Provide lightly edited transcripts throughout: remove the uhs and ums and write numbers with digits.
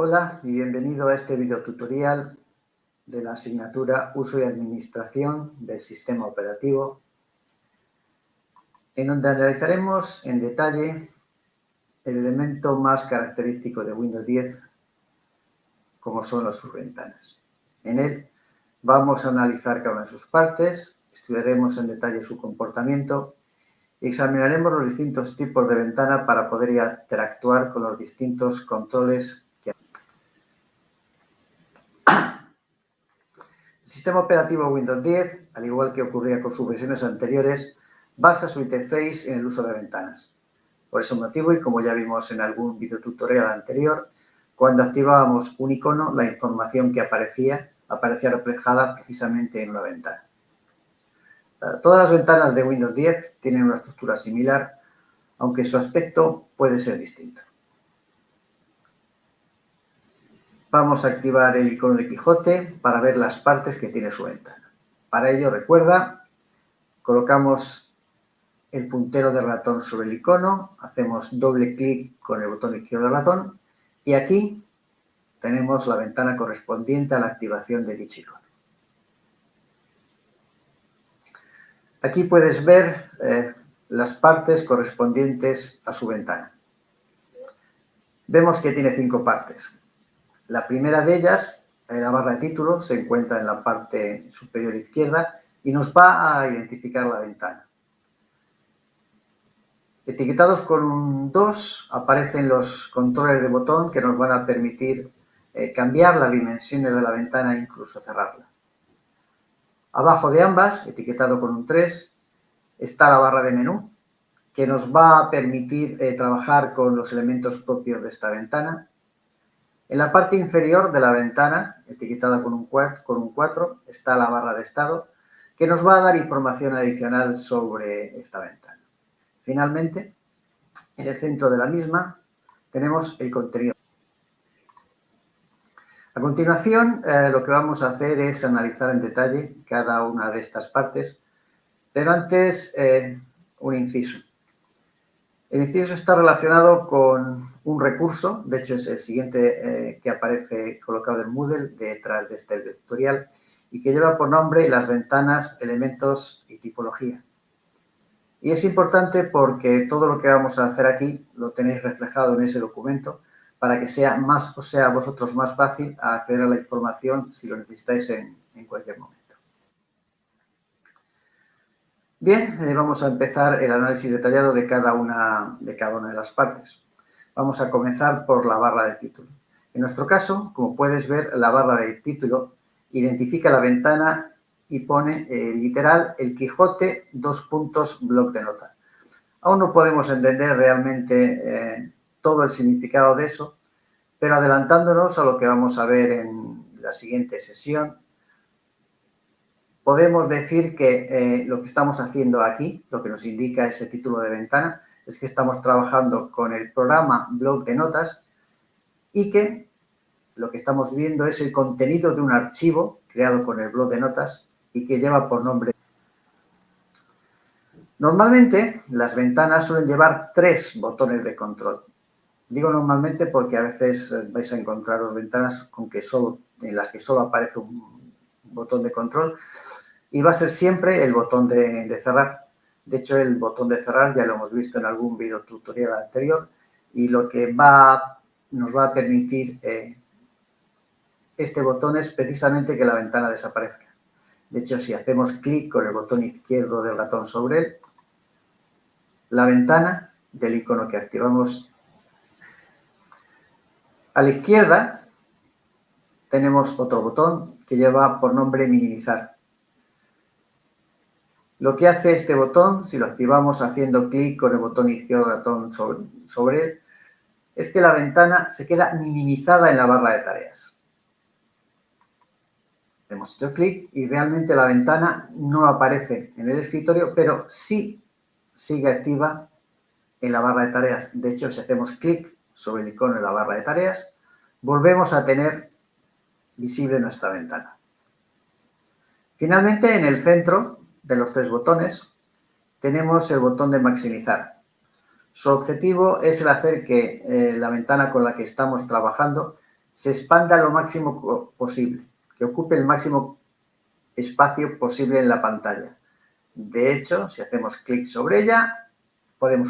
Hola y bienvenido a este videotutorial de la asignatura Uso y Administración del Sistema Operativo, en donde analizaremos en detalle el elemento más característico de Windows 10, como son sus ventanas. En él vamos a analizar cada una de sus partes, estudiaremos en detalle su comportamiento y examinaremos los distintos tipos de ventana para poder interactuar con los distintos controles que hay. El sistema operativo Windows 10, al igual que ocurría con sus versiones anteriores, basa su interface en el uso de ventanas. Por ese motivo, y como ya vimos en algún videotutorial anterior, cuando activábamos un icono, la información que aparecía reflejada precisamente en una ventana. Todas las ventanas de Windows 10 tienen una estructura similar, aunque su aspecto puede ser distinto. Vamos a activar el icono de Quijote para ver las partes que tiene su ventana. Para ello, recuerda, colocamos el puntero del ratón sobre el icono, hacemos doble clic con el botón izquierdo del ratón y aquí tenemos la ventana correspondiente a la activación de dicho icono. Aquí puedes ver las partes correspondientes a su ventana. Vemos que tiene 5 partes. La primera de ellas, la barra de título, se encuentra en la parte superior izquierda y nos va a identificar la ventana. Etiquetados con un 2 aparecen los controles de botón que nos van a permitir cambiar las dimensiones de la ventana e incluso cerrarla. Abajo de ambas, etiquetado con un 3, está la barra de menú que nos va a permitir trabajar con los elementos propios de esta ventana. En la parte inferior de la ventana, etiquetada con un 4, está la barra de estado, que nos va a dar información adicional sobre esta ventana. Finalmente, en el centro de la misma, tenemos el contenido. A continuación, lo que vamos a hacer es analizar en detalle cada una de estas partes, pero antes, un inciso. El inciso está relacionado con un recurso, de hecho es el siguiente que aparece colocado en Moodle detrás de este tutorial y que lleva por nombre las ventanas, elementos y tipología. Y es importante porque todo lo que vamos a hacer aquí lo tenéis reflejado en ese documento para que sea a vosotros más fácil acceder a la información si lo necesitáis en cualquier momento. Bien, vamos a empezar el análisis detallado de cada una de las partes. Vamos a comenzar por la barra de título. En nuestro caso, como puedes ver, la barra de título identifica la ventana y pone literal el Quijote, bloc de notas. Aún no podemos entender realmente todo el significado de eso, pero adelantándonos a lo que vamos a ver en la siguiente sesión, podemos decir que lo que estamos haciendo aquí, lo que nos indica ese título de ventana, es que estamos trabajando con el programa bloc de notas y que lo que estamos viendo es el contenido de un archivo creado con el bloc de notas y que lleva por nombre. Normalmente, las ventanas suelen llevar 3 botones de control. Digo normalmente porque a veces vais a encontraros ventanas en las que solo aparece un botón de control y va a ser siempre el botón de cerrar. De hecho, el botón de cerrar ya lo hemos visto en algún video tutorial anterior y lo que nos va a permitir este botón es precisamente que la ventana desaparezca. De hecho, si hacemos clic con el botón izquierdo del ratón sobre él, la ventana del icono que activamos. A la izquierda tenemos otro botón que lleva por nombre minimizar. Lo que hace este botón, si lo activamos haciendo clic con el botón izquierdo del ratón sobre él, es que la ventana se queda minimizada en la barra de tareas. Hemos hecho clic y realmente la ventana no aparece en el escritorio, pero sí sigue activa en la barra de tareas. De hecho, si hacemos clic sobre el icono de la barra de tareas, volvemos a tener visible nuestra ventana. Finalmente, en el centro de los 3 botones tenemos el botón de maximizar. Su objetivo es el hacer que la ventana con la que estamos trabajando se expanda lo máximo posible, que ocupe el máximo espacio posible en la pantalla. De hecho, si hacemos clic sobre ella, podemos...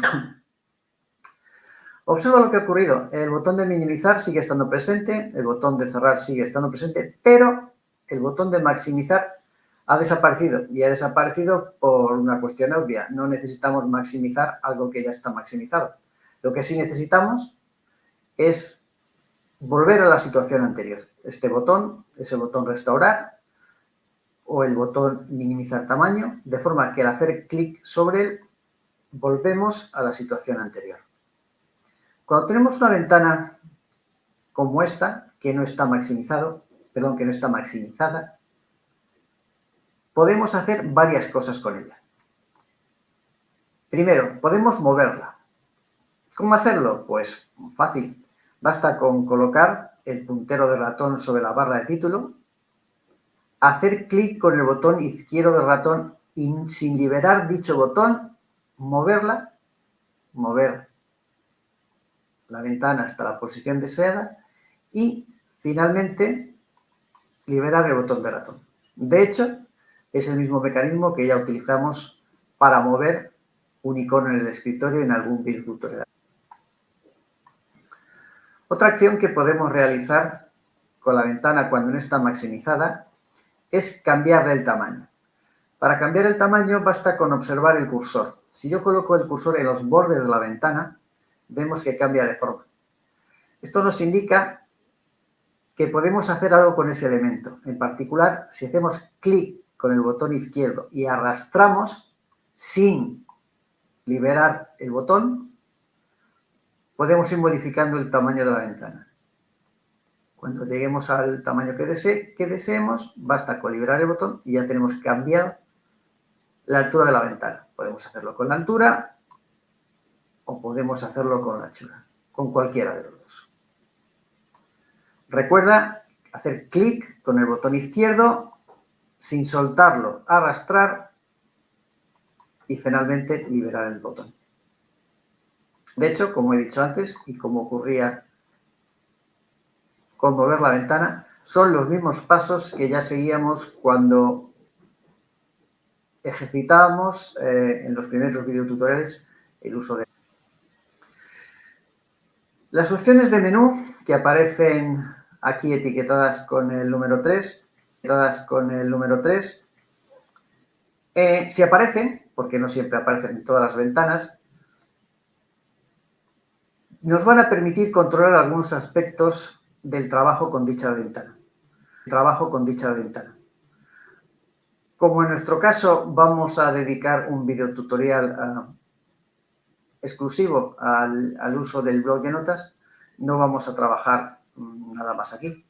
Observa lo que ha ocurrido. El botón de minimizar sigue estando presente, el botón de cerrar sigue estando presente, pero el botón de maximizar ha desaparecido. Y ha desaparecido por una cuestión obvia. No necesitamos maximizar algo que ya está maximizado. Lo que sí necesitamos es volver a la situación anterior. Este botón es el botón restaurar o el botón minimizar tamaño, de forma que al hacer clic sobre él, volvemos a la situación anterior. Cuando tenemos una ventana como esta, que no está maximizada, podemos hacer varias cosas con ella. Primero, podemos moverla. ¿Cómo hacerlo? Pues fácil. Basta con colocar el puntero del ratón sobre la barra de título, hacer clic con el botón izquierdo del ratón y sin liberar dicho botón, mover la ventana hasta la posición deseada y finalmente liberar el botón de ratón. De hecho, es el mismo mecanismo que ya utilizamos para mover un icono en el escritorio en algún vídeo tutorial. Otra acción que podemos realizar con la ventana cuando no está maximizada es cambiarle el tamaño. Para cambiar el tamaño basta con observar el cursor. Si yo coloco el cursor en los bordes de la ventana, vemos que cambia de forma. Esto nos indica que podemos hacer algo con ese elemento. En particular, si hacemos clic con el botón izquierdo y arrastramos sin liberar el botón, podemos ir modificando el tamaño de la ventana. Cuando lleguemos al tamaño que deseemos, basta con liberar el botón y ya tenemos cambiado la altura de la ventana. Podemos hacerlo con la altura o podemos hacerlo con la anchura, con cualquiera de los dos. Recuerda hacer clic con el botón izquierdo, sin soltarlo, arrastrar y finalmente liberar el botón. De hecho, como he dicho antes y como ocurría con mover la ventana, son los mismos pasos que ya seguíamos cuando ejercitábamos en los primeros videotutoriales el uso de... Las opciones de menú que aparecen aquí etiquetadas con el número 3, si aparecen, porque no siempre aparecen en todas las ventanas, nos van a permitir controlar algunos aspectos del trabajo con dicha ventana. Como en nuestro caso vamos a dedicar un videotutorial exclusivo al uso del bloc de notas, no vamos a trabajar nada más aquí.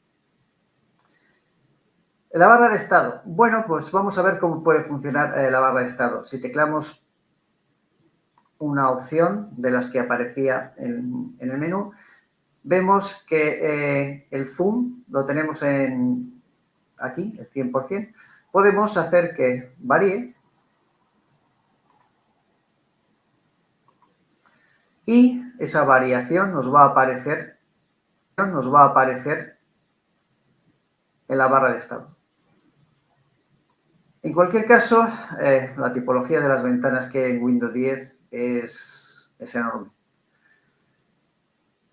La barra de estado. Bueno, pues vamos a ver cómo puede funcionar la barra de estado. Si teclamos una opción de las que aparecía en el menú, vemos que el zoom lo tenemos aquí, el 100%. Podemos hacer que varíe y esa variación nos va a aparecer en la barra de estado. En cualquier caso, la tipología de las ventanas que hay en Windows 10 es enorme.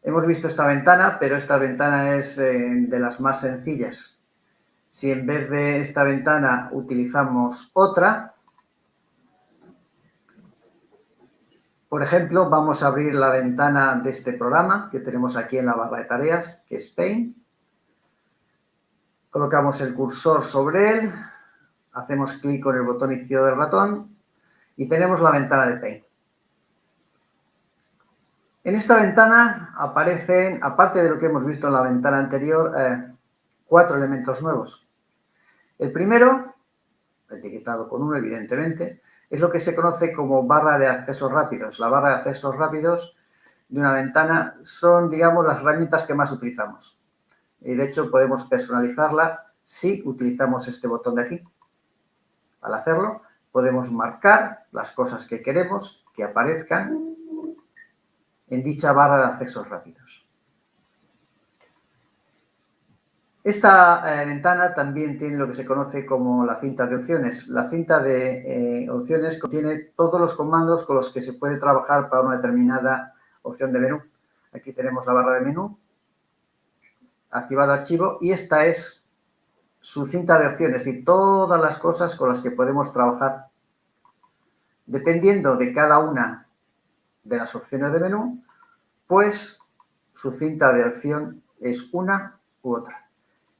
Hemos visto esta ventana, pero esta ventana es de las más sencillas. Si en vez de esta ventana utilizamos otra, por ejemplo, vamos a abrir la ventana de este programa que tenemos aquí en la barra de tareas, que es Paint. Colocamos el cursor sobre él, hacemos clic con el botón izquierdo del ratón y tenemos la ventana de Paint. En esta ventana aparecen, aparte de lo que hemos visto en la ventana anterior, 4 elementos nuevos. El primero, etiquetado con 1 evidentemente, es lo que se conoce como barra de accesos rápidos. La barra de accesos rápidos de una ventana son, digamos, las herramientas que más utilizamos. Y de hecho podemos personalizarla si utilizamos este botón de aquí. Al hacerlo, podemos marcar las cosas que queremos que aparezcan en dicha barra de accesos rápidos. Esta ventana también tiene lo que se conoce como la cinta de opciones. La cinta de opciones contiene todos los comandos con los que se puede trabajar para una determinada opción de menú. Aquí tenemos la barra de menú, activado archivo, y esta es su cinta de opciones, es decir, todas las cosas con las que podemos trabajar dependiendo de cada una de las opciones de menú, pues su cinta de opción es una u otra.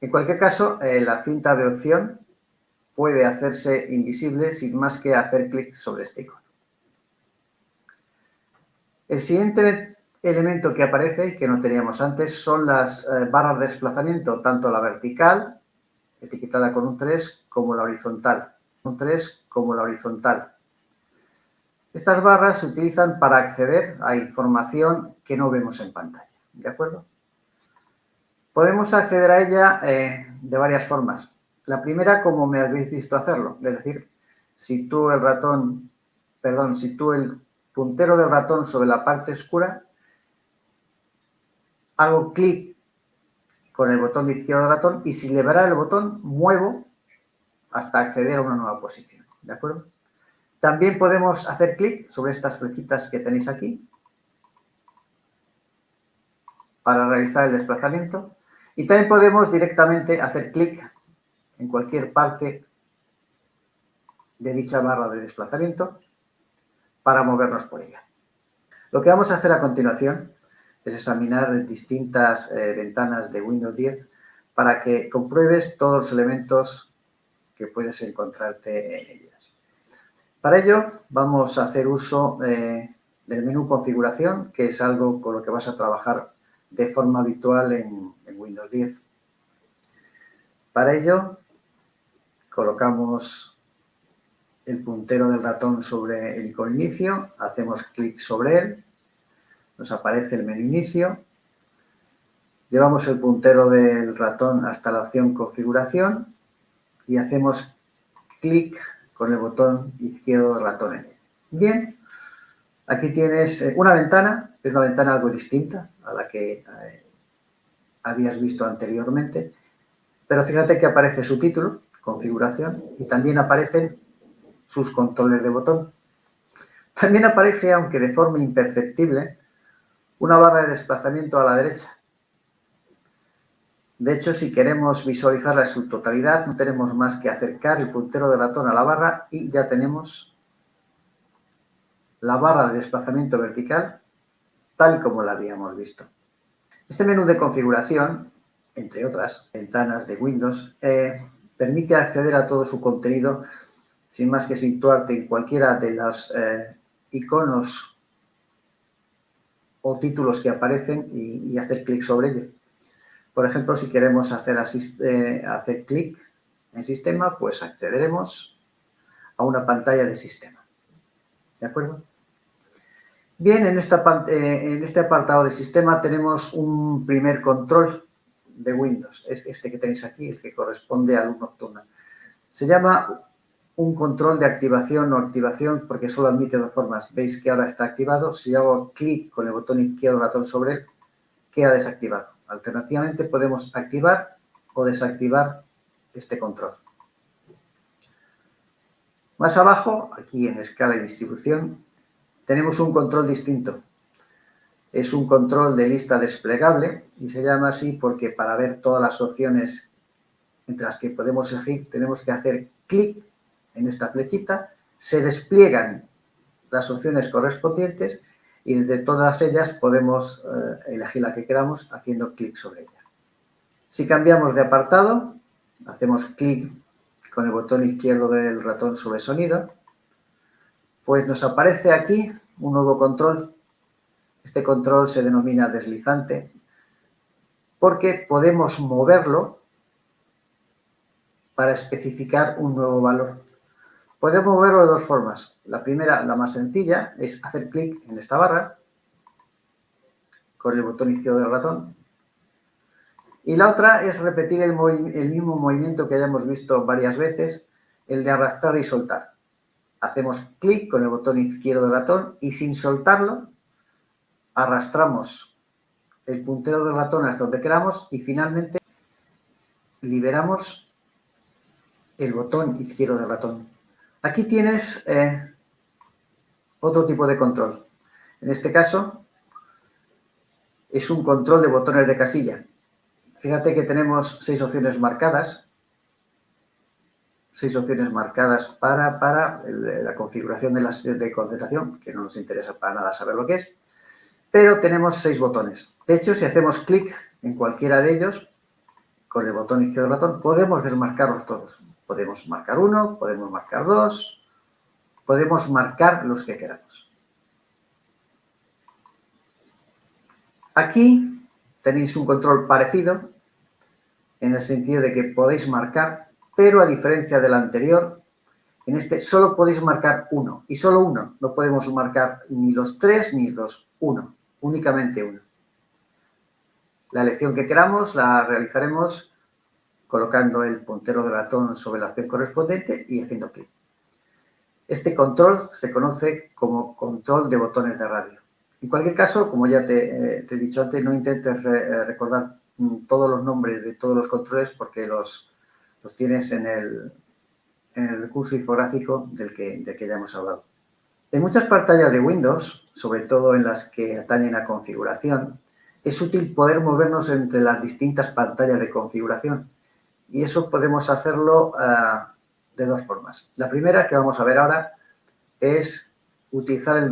En cualquier caso, la cinta de opción puede hacerse invisible sin más que hacer clic sobre este icono. El siguiente elemento que aparece y que no teníamos antes son las barras de desplazamiento, tanto la vertical, etiquetada con un 3, como la horizontal. Un 3 como la horizontal. Estas barras se utilizan para acceder a información que no vemos en pantalla, ¿de acuerdo? Podemos acceder a ella de varias formas. La primera, como me habéis visto hacerlo, es decir, sitúo el puntero del ratón sobre la parte oscura, hago clic con el botón izquierdo del ratón y sin liberar el botón muevo hasta acceder a una nueva posición, ¿de acuerdo? También podemos hacer clic sobre estas flechitas que tenéis aquí para realizar el desplazamiento y también podemos directamente hacer clic en cualquier parte de dicha barra de desplazamiento para movernos por ella. Lo que vamos a hacer a continuación es examinar distintas ventanas de Windows 10 para que compruebes todos los elementos que puedes encontrarte en ellas. Para ello vamos a hacer uso del menú configuración, que es algo con lo que vas a trabajar de forma habitual en Windows 10. Para ello colocamos el puntero del ratón sobre el icono inicio, hacemos clic sobre él, nos aparece el menú inicio, llevamos el puntero del ratón hasta la opción configuración y hacemos clic con el botón izquierdo del ratón en él. Bien, aquí tienes una ventana, es una ventana algo distinta a la que habías visto anteriormente, pero fíjate que aparece su título, configuración, y también aparecen sus controles de botón. También aparece, aunque de forma imperceptible, una barra de desplazamiento a la derecha. De hecho, si queremos visualizarla en su totalidad, no tenemos más que acercar el puntero del ratón a la barra y ya tenemos la barra de desplazamiento vertical tal como la habíamos visto. Este menú de configuración, entre otras ventanas de Windows, permite acceder a todo su contenido sin más que situarte en cualquiera de los iconos o títulos que aparecen y hacer clic sobre ello. Por ejemplo, si queremos hacer clic en sistema, pues accederemos a una pantalla de sistema. ¿De acuerdo? Bien, en este apartado de sistema tenemos un primer control de Windows, es este que tenéis aquí, el que corresponde a luz nocturna. Se llama un control de activación o activación porque solo admite dos formas. Veis que ahora está activado. Si hago clic con el botón izquierdo ratón sobre él, queda desactivado. Alternativamente podemos activar o desactivar este control. Más abajo, aquí en escala y distribución, tenemos un control distinto. Es un control de lista desplegable y se llama así porque para ver todas las opciones entre las que podemos elegir tenemos que hacer clic en esta flechita, se despliegan las opciones correspondientes y de todas ellas podemos elegir la que queramos haciendo clic sobre ella. Si cambiamos de apartado, hacemos clic con el botón izquierdo del ratón sobre sonido, pues nos aparece aquí un nuevo control. Este control se denomina deslizante porque podemos moverlo para especificar un nuevo valor. Podemos moverlo de dos formas. La primera, la más sencilla, es hacer clic en esta barra con el botón izquierdo del ratón. Y la otra es repetir el mismo movimiento que ya hemos visto varias veces, el de arrastrar y soltar. Hacemos clic con el botón izquierdo del ratón y sin soltarlo arrastramos el puntero del ratón hasta donde queramos y finalmente liberamos el botón izquierdo del ratón. Aquí tienes otro tipo de control. En este caso es un control de botones de casilla. Fíjate que tenemos 6 opciones marcadas. 6 opciones marcadas para la configuración de la sesión de concentración, que no nos interesa para nada saber lo que es, pero tenemos 6 botones. De hecho, si hacemos clic en cualquiera de ellos, con el botón izquierdo del ratón, podemos desmarcarlos todos. Podemos marcar uno, podemos marcar dos, podemos marcar los que queramos. Aquí tenéis un control parecido, en el sentido de que podéis marcar, pero a diferencia del anterior, en este solo podéis marcar uno, y solo uno. No podemos marcar ni los 3 ni los 1, únicamente uno. La elección que queramos la realizaremos colocando el puntero del ratón sobre la opción correspondiente y haciendo clic. Este control se conoce como control de botones de radio. En cualquier caso, como ya te he dicho antes, no intentes recordar todos los nombres de todos los controles porque los tienes en el recurso infográfico del que ya hemos hablado. En muchas pantallas de Windows, sobre todo en las que atañen a configuración, es útil poder movernos entre las distintas pantallas de configuración. Y eso podemos hacerlo de dos formas. La primera que vamos a ver ahora es utilizar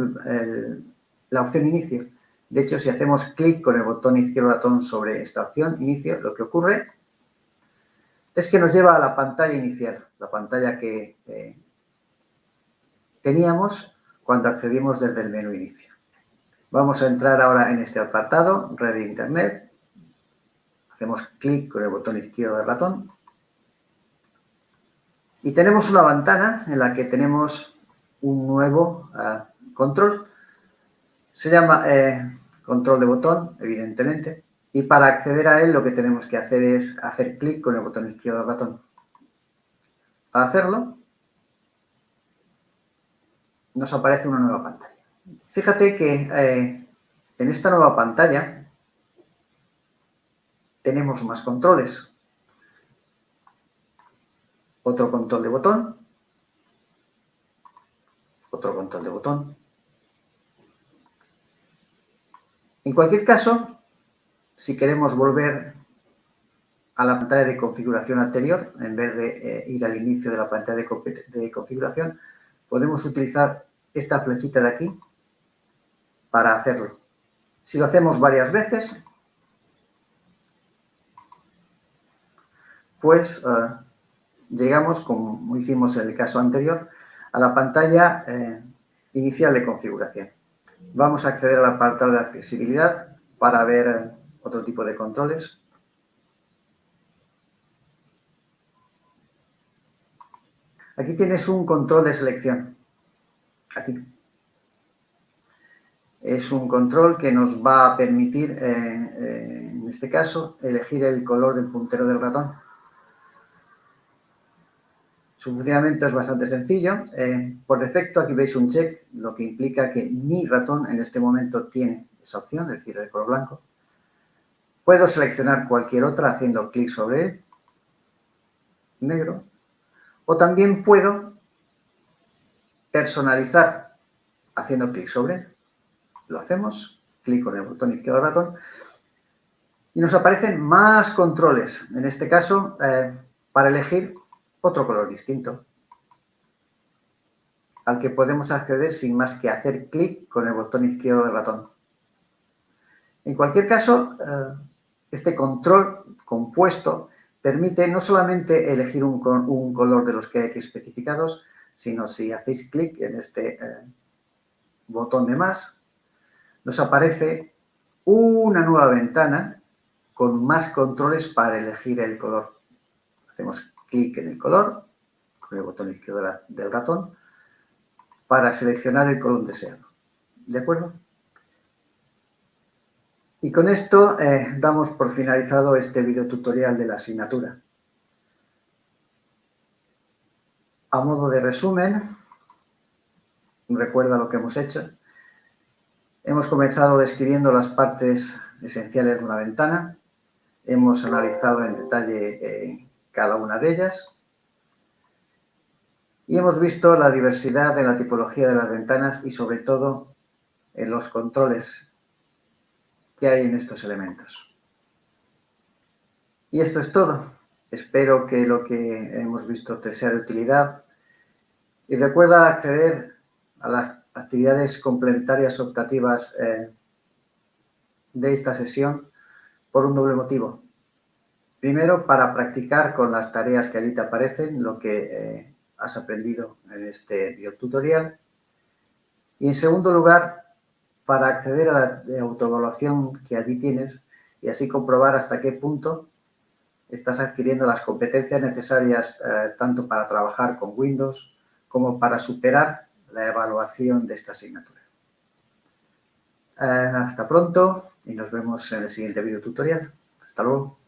la opción inicio. De hecho, si hacemos clic con el botón izquierdo ratón sobre esta opción, inicio, lo que ocurre es que nos lleva a la pantalla inicial, la pantalla que teníamos cuando accedimos desde el menú inicio. Vamos a entrar ahora en este apartado, red de internet. Hacemos clic con el botón izquierdo del ratón. Y tenemos una ventana en la que tenemos un nuevo control. Se llama control de botón, evidentemente. Y para acceder a él lo que tenemos que hacer es hacer clic con el botón izquierdo del ratón. Al hacerlo, nos aparece una nueva pantalla. Fíjate que en esta nueva pantalla tenemos más controles. Otro control de botón. Otro control de botón. En cualquier caso, si queremos volver a la pantalla de configuración anterior, en vez de ir al inicio de la pantalla de configuración, podemos utilizar esta flechita de aquí para hacerlo. Si lo hacemos varias veces, pues llegamos, como hicimos en el caso anterior, a la pantalla inicial de configuración. Vamos a acceder al apartado de accesibilidad para ver otro tipo de controles. Aquí tienes un control de selección. Aquí. Es un control que nos va a permitir, en este caso, elegir el color del puntero del ratón. Su funcionamiento es bastante sencillo. Por defecto aquí veis un check, lo que implica que mi ratón en este momento tiene esa opción, es decir, el color blanco. Puedo seleccionar cualquier otra haciendo clic sobre él, negro. O también puedo personalizar haciendo clic sobre él. Lo hacemos, clic con el botón izquierdo del ratón y nos aparecen más controles. En este caso, para elegir otro color distinto, al que podemos acceder sin más que hacer clic con el botón izquierdo del ratón. En cualquier caso, este control compuesto permite no solamente elegir un color de los que hay aquí especificados, sino si hacéis clic en este botón de más, nos aparece una nueva ventana con más controles para elegir el color. Hacemos clic en el color, con el botón izquierdo del ratón, para seleccionar el color deseado. ¿De acuerdo? Y con esto damos por finalizado este video tutorial de la asignatura. A modo de resumen, recuerda lo que hemos hecho. Hemos comenzado describiendo las partes esenciales de una ventana. Hemos analizado en detalle cada una de ellas y hemos visto la diversidad en la tipología de las ventanas y sobre todo en los controles que hay en estos elementos. Y esto es todo. Espero que lo que hemos visto te sea de utilidad y recuerda acceder a las actividades complementarias optativas de esta sesión por un doble motivo. Primero, para practicar con las tareas que allí te aparecen lo que has aprendido en este videotutorial. Y en segundo lugar, para acceder a la autoevaluación que allí tienes y así comprobar hasta qué punto estás adquiriendo las competencias necesarias tanto para trabajar con Windows como para superar la evaluación de esta asignatura. Hasta pronto y nos vemos en el siguiente videotutorial. Hasta luego.